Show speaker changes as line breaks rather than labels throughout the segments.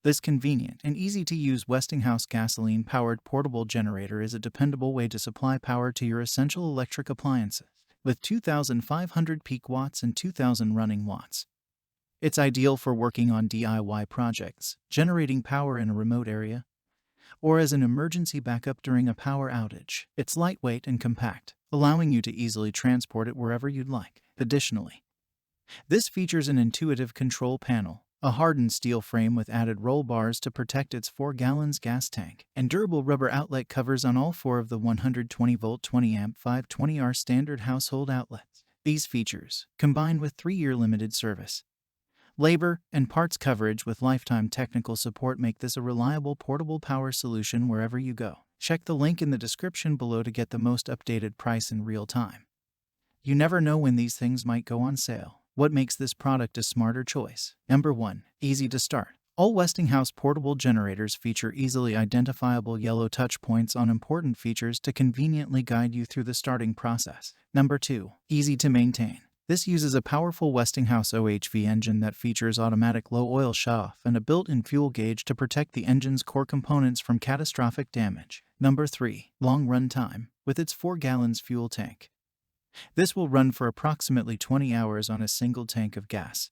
This convenient and easy-to-use Westinghouse gasoline-powered portable generator is a dependable way to supply power to your essential electric appliances. With 2,500 peak watts and 2,000 running watts, it's ideal for working on DIY projects, generating power in a remote area, or as an emergency backup during a power outage. It's lightweight and compact, allowing you to easily transport it wherever you'd like. Additionally, this features an intuitive control panel, a hardened steel frame with added roll bars to protect its 4-gallon gas tank, and durable rubber outlet covers on all 4 of the 120-volt 20-amp 520R standard household outlets. These features, combined with 3-year limited service, labor, and parts coverage with lifetime technical support, make this a reliable portable power solution wherever you go. Check the link in the description below to get the most updated price in real time. You never know when these things might go on sale. What makes this product a smarter choice? Number 1. Easy to start. All Westinghouse portable generators feature easily identifiable yellow touch points on important features to conveniently guide you through the starting process. Number 2. Easy to maintain. This uses a powerful Westinghouse OHV engine that features automatic low-oil shut-off and a built-in fuel gauge to protect the engine's core components from catastrophic damage. Number 3. Long run time. With its 4-gallon fuel tank, this will run for approximately 20 hours on a single tank of gas,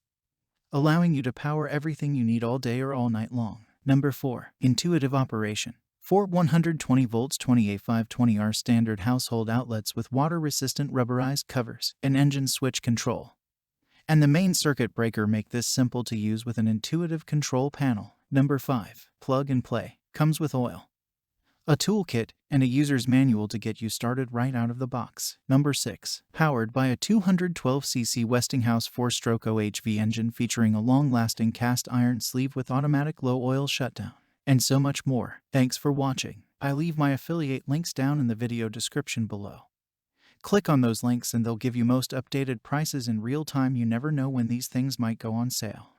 allowing you to power everything you need all day or all night long. Number 4. Intuitive operation. 4 120 volts 28 520R standard household outlets with water-resistant rubberized covers, an engine switch control, and the main circuit breaker make this simple to use with an intuitive control panel. Number 5. Plug and play. Comes with oil, a toolkit, and a user's manual to get you started right out of the box. Number 6. Powered by a 212cc Westinghouse 4-stroke OHV engine featuring a long-lasting cast iron sleeve with automatic low-oil shutdown, and so much more. Thanks for watching. I leave my affiliate links down in the video description below. Click on those links and they'll give you most updated prices in real time. You never know when these things might go on sale.